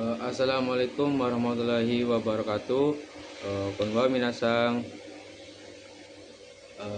Assalamualaikum warahmatullahi wabarakatuh. Konbanwa minasang.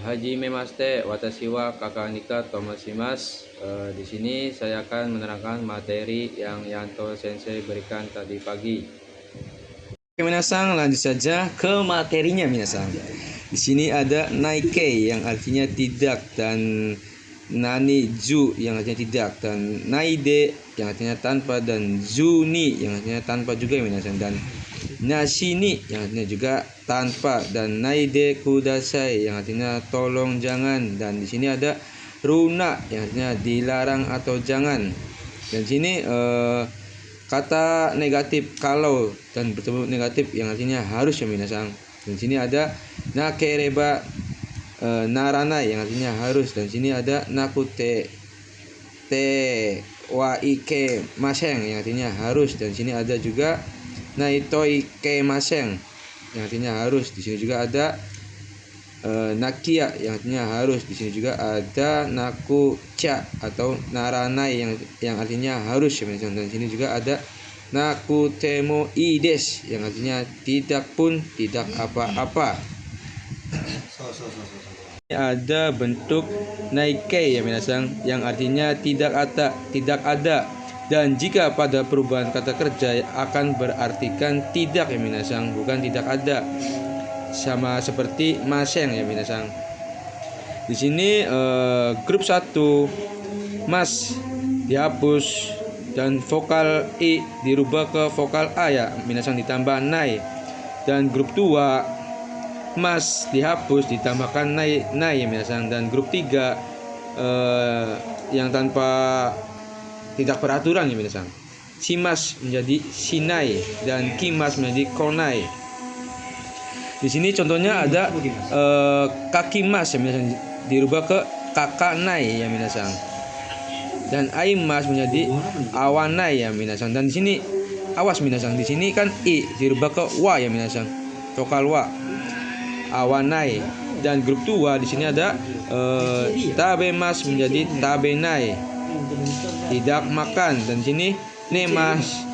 Hajime Maste watashi wa kakanika tomashimasu. Di sini saya akan menerangkan materi yang Yanto Sensei berikan tadi pagi. Oke minasang, lanjut saja ke materinya minasang. Di sini ada naike yang artinya tidak, dan nani ju yang artinya tidak, dan naide yang artinya tanpa, dan zuni yang artinya tanpa juga minasang, dan nashini yang artinya juga tanpa, dan naide kudasai yang artinya tolong jangan, dan di sini ada runa yang artinya dilarang atau jangan. Dan di sini kata negatif kalau dan bertemu negatif yang artinya harus ya minasang. Dan sini ada nakereba narana yang artinya harus, dan sini ada nakute te wa ike maseng yang artinya harus, dan sini ada juga naitoi ke maseng yang artinya harus. Di sini juga ada nakia yang artinya harus. Di sini juga ada nakucha atau naranai yang artinya harus ya minasang. Dan sini juga ada nakutemo ides yang artinya tidak pun tidak apa-apa. Ada bentuk naike ya minasang yang artinya tidak ada, dan jika pada perubahan kata kerja akan berartikan tidak ya minasang, bukan tidak ada, sama seperti maseng ya minasang. Di sini grup 1 mas dihapus dan vokal i dirubah ke vokal a ya minasang, ditambah nai. Dan grup 2 mas dihapus ditambahkan nai ya minasang. Dan grup 3 yang tanpa tidak peraturan ya minasang, simas menjadi sinai dan kimas menjadi konai. Di sini contohnya ada kaki mas ya minasang dirubah ke kakanai ya minasang, dan aimas menjadi awanai ya minasang. Dan di sini awas minasang, di sini kan i dirubah ke wa ya minasang, vokal wa, awanai. Dan grup 2 di sini ada tabemas menjadi tabenai, tidak makan. Dan sini nemas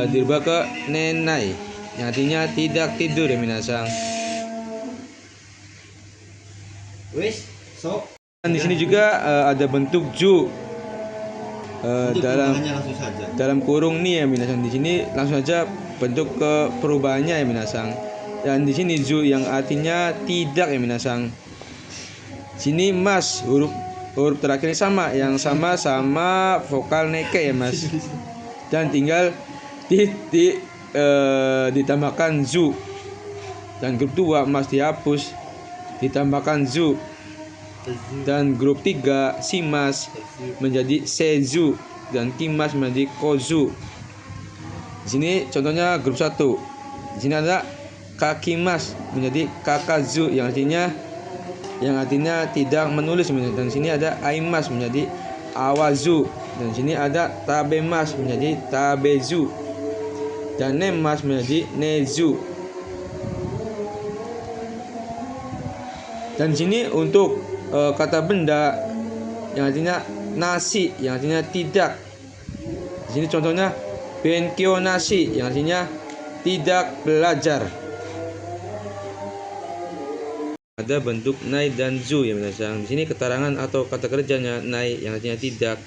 dirubah ke nenai yang artinya tidak tidur ya minasang. Dan di sini juga ada bentuk ju dalam kurung nih ya minasang. Di sini langsung saja bentuk ke perubahannya ya minasang. Dan di sini zu yang artinya tidak ya minasang. Sini mas huruf terakhir sama vokal neke ya mas. Dan tinggal ditambahkan zu. Dan grup 2 mas dihapus ditambahkan zu. Dan grup 3 simas menjadi sezu dan kimas menjadi kozu. Di sini contohnya grup 1. Di sini ada kakimas menjadi kakazu yang artinya tidak menulis. Dan sini ada aimas menjadi awazu. Dan sini ada tabemas menjadi tabezu, dan nemas menjadi nezu. Dan sini untuk kata benda yang artinya nasi yang artinya tidak. Di sini contohnya benkyo nasi yang artinya tidak belajar. Ada bentuk nai dan zu ya minasang. Di sini keterangan atau kata kerjanya nai yang artinya tidak,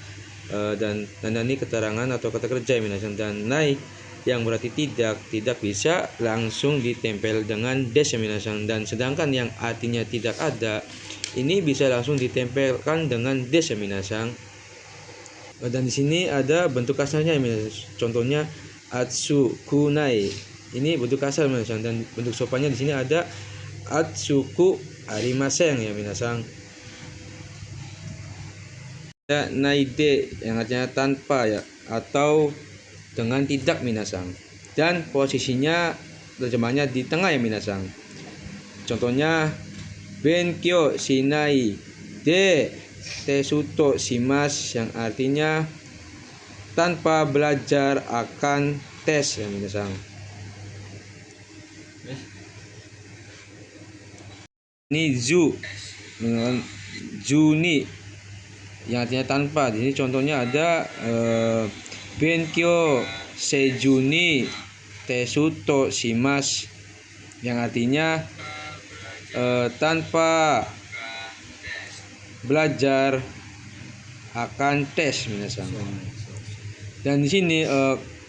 dan ini keterangan atau kata kerja ya minasang. Dan nai yang berarti tidak bisa langsung ditempel dengan des ya minasang. Dan sedangkan yang artinya tidak ada ini bisa langsung ditempelkan dengan des ya minasang. Dan di sini ada bentuk kasarnya ya minasang. Contohnya atsukunai. Ini bentuk kasar minasang. Dan bentuk sopannya di sini ada atsuku arimaseng ya minasang. Ada naide yang artinya tanpa ya atau dengan tidak minasang. Dan posisinya terjemahnya di tengah ya minasang. Contohnya benkyo shinai de tesuto shimas yang artinya tanpa belajar akan tes ya minasang. Ini zu dengan juni yang artinya tanpa. Di sini contohnya ada benkyo sejuni tesuto shimas, yang artinya tanpa belajar akan tes minasang. Dan di sini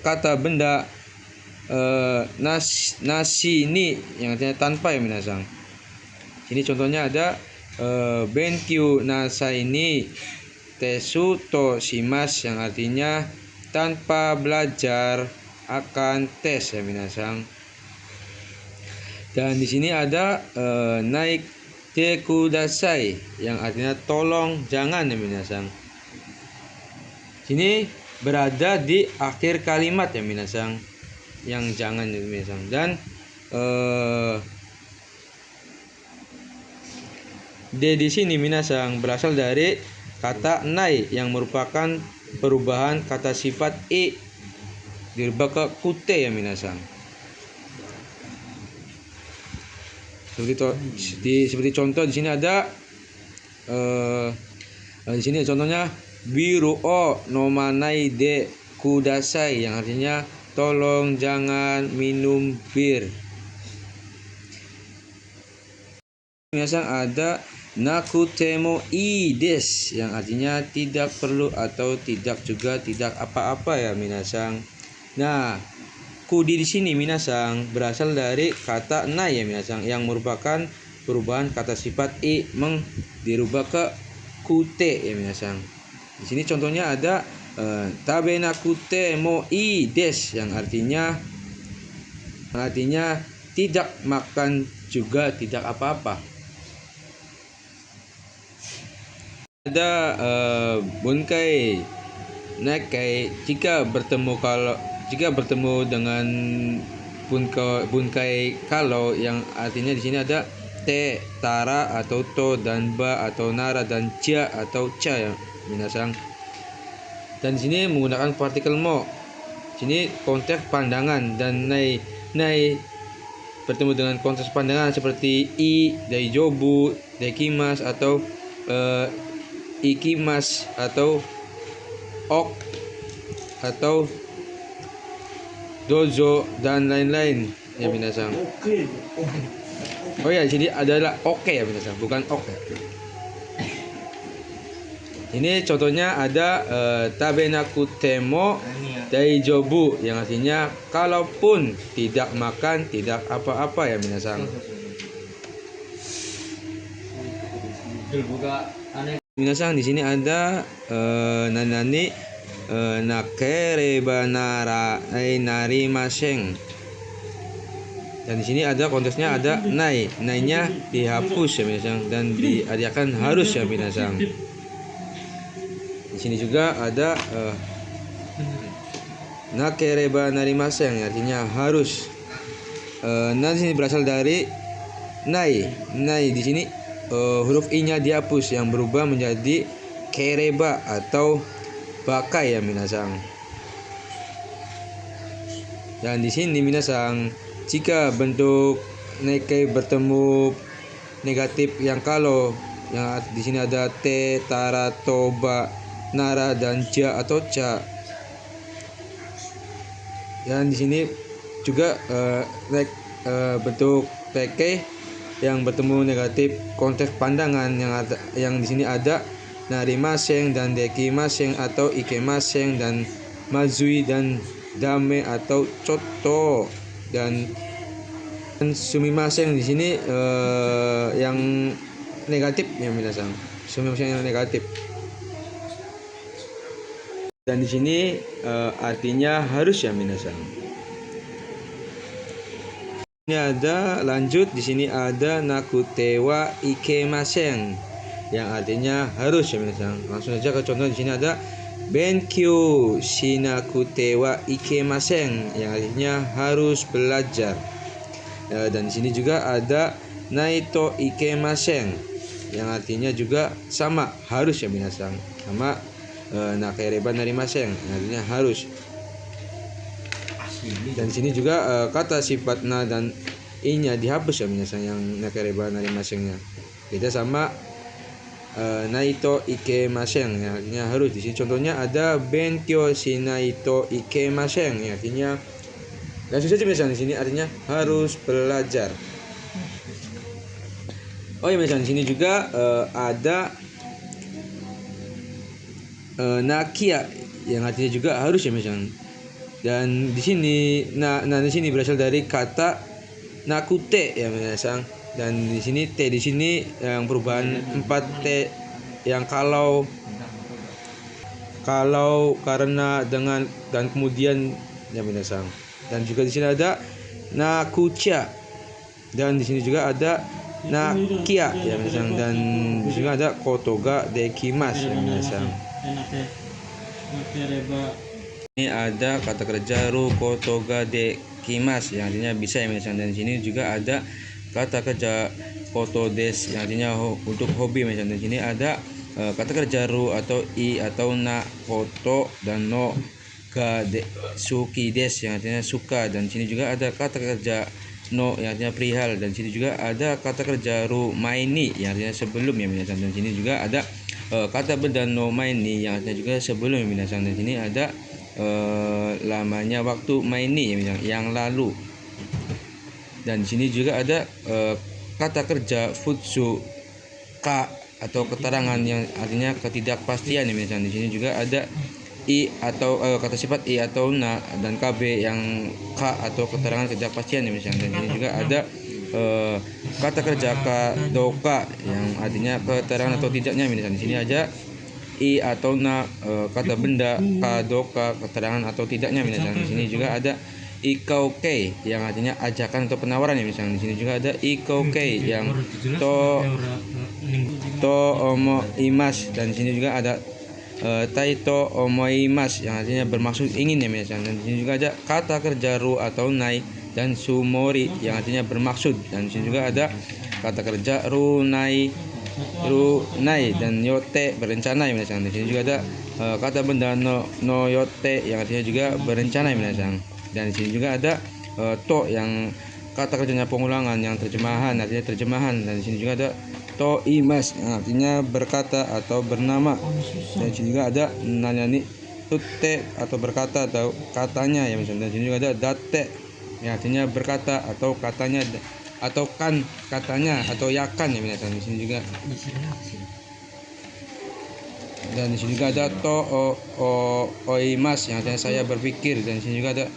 kata benda nasi ini yang artinya tanpa ya minasang. Ini contohnya ada benkyu nasa ini tesu to shimas, yang artinya tanpa belajar akan tes ya minasang. Dan di sini ada naik te kudasai, yang artinya tolong jangan ya minasang. Sini berada di akhir kalimat ya minasang, yang jangan ya minasang. Dan de di sini minasang berasal dari kata nai, yang merupakan perubahan kata sifat e dirubah ke kute ya minasang. Seperti contoh di sini ada di sini contohnya biru o nomanai de kudasai, yang artinya tolong jangan minum bir. Biasa ada nakutemo i des, yang artinya tidak perlu atau tidak juga tidak apa-apa ya minasang. Nah, kudi di sini minasang berasal dari kata nai ya minasang, yang merupakan perubahan kata sifat i dirubah ke kute ya minasang. Di sini contohnya ada tabe nakute mo i des, yang artinya tidak makan juga tidak apa-apa. Ada bunkai nakai jika bertemu dengan bunkai kalau, yang artinya di sini ada te, tara atau to, dan ba atau nara, dan ja atau ca ya minasang. Dan di sini menggunakan partikel mo. Sini konteks pandangan, dan nai bertemu dengan konteks pandangan seperti i, daijobu, daikimas atau ikimas atau ok atau dojo dan lain-lain ya minasang. Oh ya, jadi adalah oke ya minasang, bukan ok. Ini contohnya ada tabenaku temo daijobu, yang artinya kalaupun tidak makan tidak apa-apa ya minasang. Minasang di sini ada nanani nakereba narimaseng. Dan di sini ada konteksnya ada nainya dihapus ya minasang, dan diadakan harus ya minasang. Di sini juga ada nakereba narimaseng, artinya harus. Nah di sini berasal dari nai di sini huruf i-nya dihapus, yang berubah menjadi kereba atau bakai ya minasang. Dan di sini minasang, jika bentuk neke bertemu negatif yang kalau, yang di sini ada te, tara, toba, nara, dan ja atau ca. Dan di sini juga bentuk teke yang bertemu negatif konteks pandangan, yang di sini ada narimaseng dan dekimaseng atau ikemaseng, dan mazui dan dame atau coto, dan sumimaseng di sini yang negatif ya minasang, sumimaseng yang negatif. Dan di sini artinya harus ya minasang. Ini ada lanjut, di sini ada nakutewa ikemaseng, yang artinya harus ya minasang. Langsung saja ke contoh. Di sini ada benkyu shinakutewa ikemaseng, yang artinya harus belajar. Dan di sini juga ada naito ikemaseng, yang artinya juga sama, harus ya minasang, sama nakereba narimaseng, yang artinya harus. Dan sini juga kata sifat na dan i-nya dihapus ya minasang, yang nakereba narimasengnya. Beda sama naito ikemasen ya, artinya harus. Di sini contohnya ada benkyou shinaito ikemasen ya, artinya langsung saja misalnya di sini artinya harus belajar. Oh ya, misalnya di sini juga ada nakia yang artinya juga harus ya misalnya. Dan di sini di sini berasal dari kata nakute ya misalnya. Dan di sini t di sini yang perubahan 4 t yang kalau, karena, dengan, dan kemudian ya minasang. Dan juga di sini ada nakucha, dan di sini juga ada nakia ya minasang, dan di sini ada kotoga dekimasu ya minasang. Ini ada kata kerja ru kotoga dekimasu yang artinya bisa ya minasang, dan di sini juga ada kata kerja koto des yang artinya untuk hobi misalnya. Di sini ada kata kerja ru atau i atau na, koto, dan no ga de, suki des yang artinya suka, dan di sini juga ada kata kerja no yang artinya perihal, dan di sini juga ada kata kerja ru maini yang artinya sebelum ya minasan, dan di sini juga ada kata benda no maini yang artinya juga sebelum ya minasan, dan di sini ada lamanya waktu maini ya minasan, yang lalu. Dan di sini juga ada kata kerja futsu ka atau keterangan yang artinya ketidakpastian ya misalnya. Di sini juga ada i atau kata sifat i atau na, dan kb yang ka atau keterangan ketidakpastian ya misalnya. Dan di sini juga ada kata kerja ka doka yang artinya keterangan atau tidaknya misalnya. Di sini aja i atau na, kata benda, ka doka keterangan atau tidaknya misalnya. Di sini juga ada ikauke yang artinya ajakan atau penawaran ya misalnya. Di sini juga ada ikauke yang to omoimas, dan di sini juga ada taito omoimas yang artinya bermaksud ingin ya misalnya. Dan di sini juga ada kata kerja ru atau nai dan sumori yang artinya bermaksud, dan di sini juga ada kata kerja ru nai dan yote berencana ya misalnya. Di sini juga ada kata benda no yote yang artinya juga berencana ya misalnya. Dan di sini juga ada to yang kata kerjanya pengulangan, yang terjemahan artinya terjemahan, dan di sini juga ada to imas yang artinya berkata atau bernama. Dan di sini juga ada nanyani tutte atau berkata atau katanya ya misalnya. Dan di sini juga ada date yang artinya berkata atau katanya, atau kan katanya, atau yakan ya misalnya. Di sini juga, dan di sini juga ada to oimas yang artinya saya berpikir, dan di sini juga ada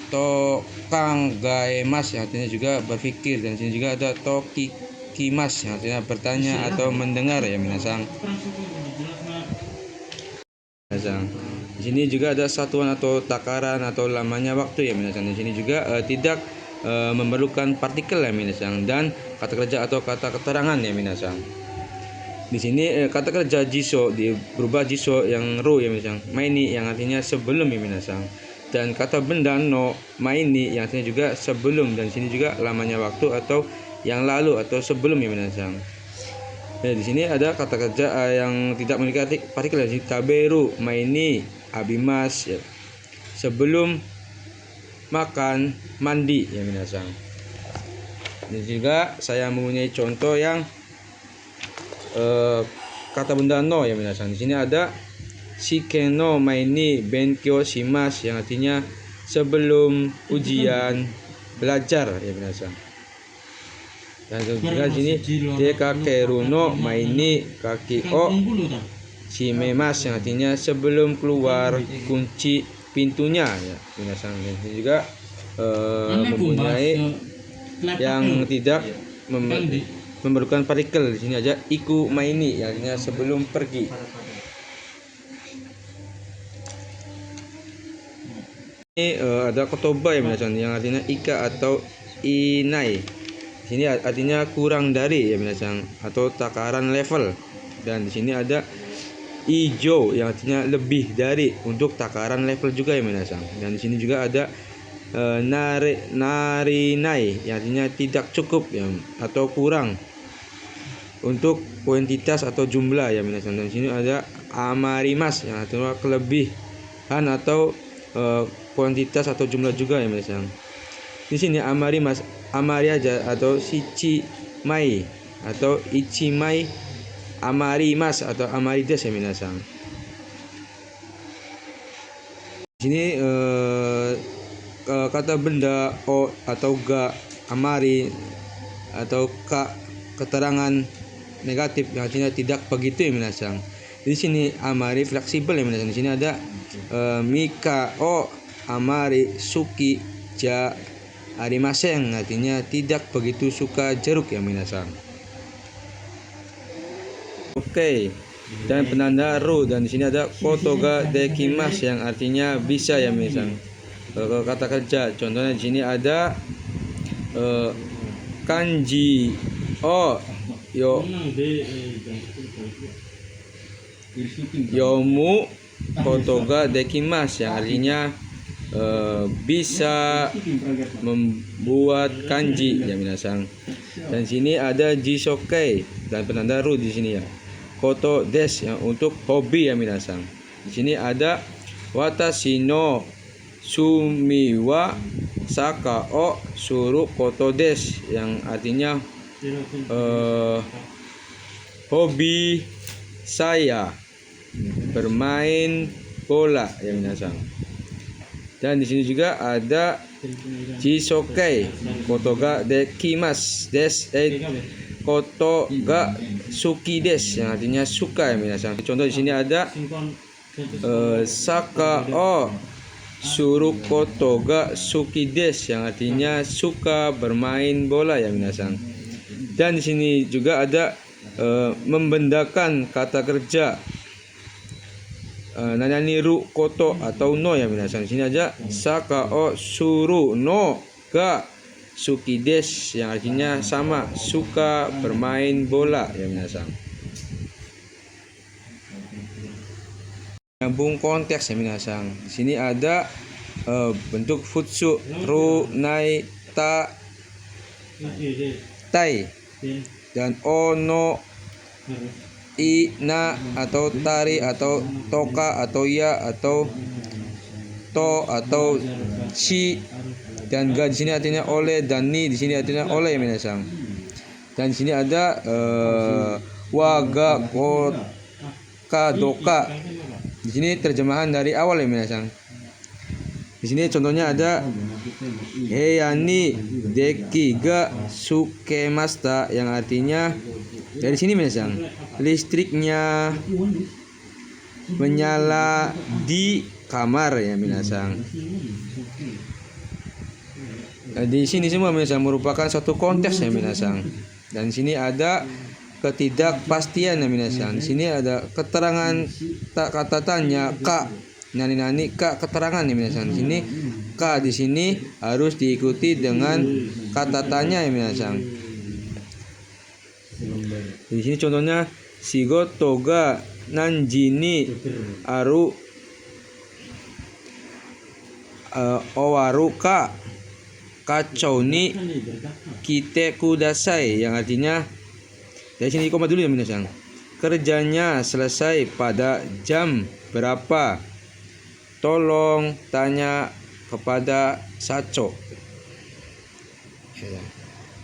to kang gaemas yang artinya juga berpikir, dan di sini juga ada to kimas yang artinya bertanya atau mendengar ya minasang. Di sini juga ada satuan atau takaran atau lamanya waktu ya minasang. Di sini juga tidak memerlukan partikel ya minasang, dan kata kerja atau kata keterangan ya minasang. Di sini kata kerja jiso berubah jiso yang ru ya minasang, maini yang artinya sebelum ya minasang, dan kata benda no maini yang artinya juga sebelum, dan di sini juga lamanya waktu atau yang lalu atau sebelum ya minasang. Nah, di sini ada kata kerja yang tidak memiliki partikel ya, taberu maini abimas ya, sebelum makan mandi ya minasang. Dan juga saya mempunyai contoh yang kata benda no ya minasang. Di sini ada shikeno maini benkyou shimasu yang artinya sebelum ujian belajar ya minasang. Dan juga di sini dekakeru no maini kaki o shimemas yang artinya sebelum keluar kunci pintunya ya minasang. Dan ini juga mempunyai yang tidak memerlukan partikel. Di sini aja iku maini yang artinya sebelum pergi. Ini ada kotoba ya minasang yang artinya ika atau inai. Di sini artinya kurang dari ya minasang, atau takaran level. Dan di sini ada ijo yang artinya lebih dari, untuk takaran level juga ya minasang. Dan di sini juga ada narinai yang artinya tidak cukup ya, atau kurang, untuk kuantitas atau jumlah ya minasang. Dan di sini ada amarimas yang artinya kelebihan atau kuantitas atau jumlah juga ya minasang. Di sini amari aja atau shichi mai atau ichi mai amarimas atau amarides ya minasang. Di sini kata benda o atau ga, amari atau ka, keterangan negatif yang artinya tidak begitu ya minasang. Di sini amari fleksibel ya minasang. Di sini ada mika o amari suki ja arimaseng, artinya tidak begitu suka jeruk ya minasang. Oke. Dan penanda ru, dan di sini ada kotoga dekimas yang artinya bisa ya minasang. Kalau kata kerja contohnya di sini ada kanji o yo yomu kotoga dekimas yang artinya bisa membuat kanji ya minasang. Dan sini ada jisoke dan penanda ru di sini ya. Koto des yang untuk hobi ya minasang. Di sini ada watashi no sumiwa saka o suru koto des yang artinya hobi saya bermain bola ya minasang. Dan di sini juga ada jisoke kotoga dekimas des kotoga suki des yang artinya suka ya minasang. Contoh di sini ada saka o suru kotoga suki des yang artinya suka bermain bola ya minasang. Dan di sini juga ada membendakan kata kerja nananiru koto atau no ya minasang. Di sini aja saka o suru no ga suki des yang artinya sama suka bermain bola ya minasang. Nyambung konteks ya minasang. Di sini ada bentuk futsu ru nai ta tai dan ono i na atau tari atau toka atau ya atau to atau chi. Dan ga di sini artinya oleh dan ni di sini artinya oleh ya minasang. Dan di sini ada waga koka doka. Di sini terjemahan dari awal ya minasang. Di sini contohnya ada heyani deki ga sukemasta yang artinya dari sini minasang listriknya menyala di kamar ya minasang. Di sini semua minasang merupakan satu konteks ya minasang. Dan sini ada ketidakpastian ya minasang. Di sini ada keterangan kata tanya ka nani ka keterangan ya minasang. Di sini ka di sini harus diikuti dengan kata tanya ya minasang. Di sini contohnya shigoto ga nanji ni aru owaru ka kacau ni kite kudasai yang artinya dari sini koma dulu ya minasang. Kerjanya selesai pada jam berapa? Tolong tanya kepada Sacho.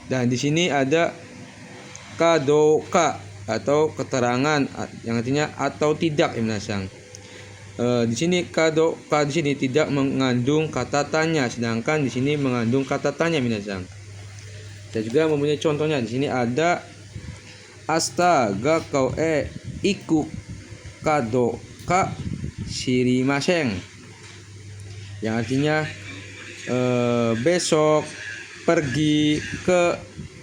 Dan di sini ada kadoka atau keterangan yang artinya atau tidak ya minasang. Di sini kadoka di sini tidak mengandung kata tanya, sedangkan di sini mengandung kata tanya minasang. Saya juga mempunyai contohnya. Di sini ada asta ga kau iku kadoka shirimasen yang artinya besok pergi ke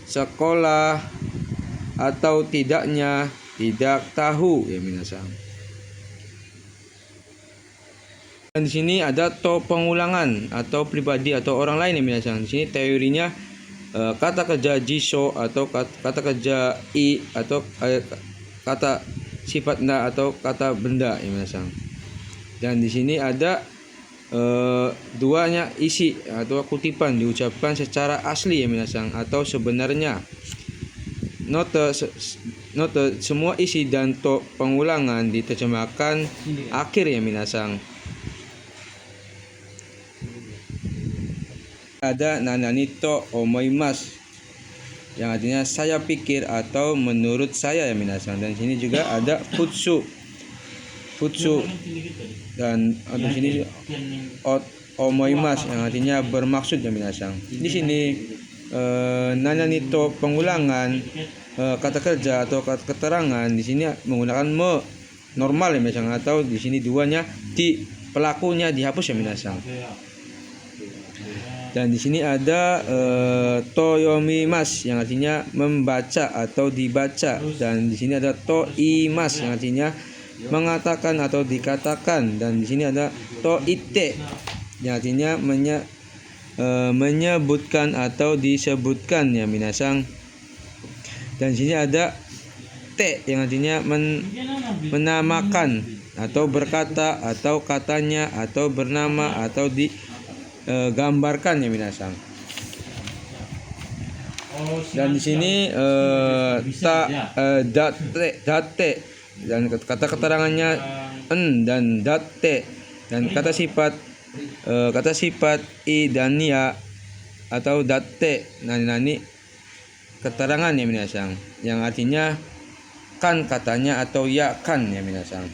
sekolah atau tidaknya tidak tahu ya minasang. Dan di sini ada to pengulangan atau pribadi atau orang lain ya minasang. Di sini teorinya kata kerja jiso atau kata kerja i atau kata sifat na atau kata benda ya minasang. Dan di sini ada duanya isi atau kutipan diucapkan secara asli ya minasang atau sebenarnya. Note semua isi dan to pengulangan diterjemahkan akhir ya minasang. Ada nanani to omoimasu yang artinya saya pikir atau menurut saya ya minasang. Dan sini juga ada futsu. Futsu dan di sini omoimas yang artinya bermaksud ya minasang. Di sini nanya nito pengulangan kata kerja atau kata keterangan di sini menggunakan me normal ya minasang, atau di sini duanya di pelakunya dihapus ya minasang. Dan di sini ada toyomimas yang artinya membaca atau dibaca, dan di sini ada toimas yang artinya mengatakan atau dikatakan, dan di sini ada toite yang artinya menyebutkan atau disebutkan ya minasang. Dan di sini ada te yang artinya menamakan atau berkata atau katanya atau bernama atau digambarkan ya minasang. Dan di sini date dan kata keterangannya en dan date, dan kata sifat i dan ya atau date nani keterangan ya minasang, yang artinya kan katanya atau ya kan ya minasang.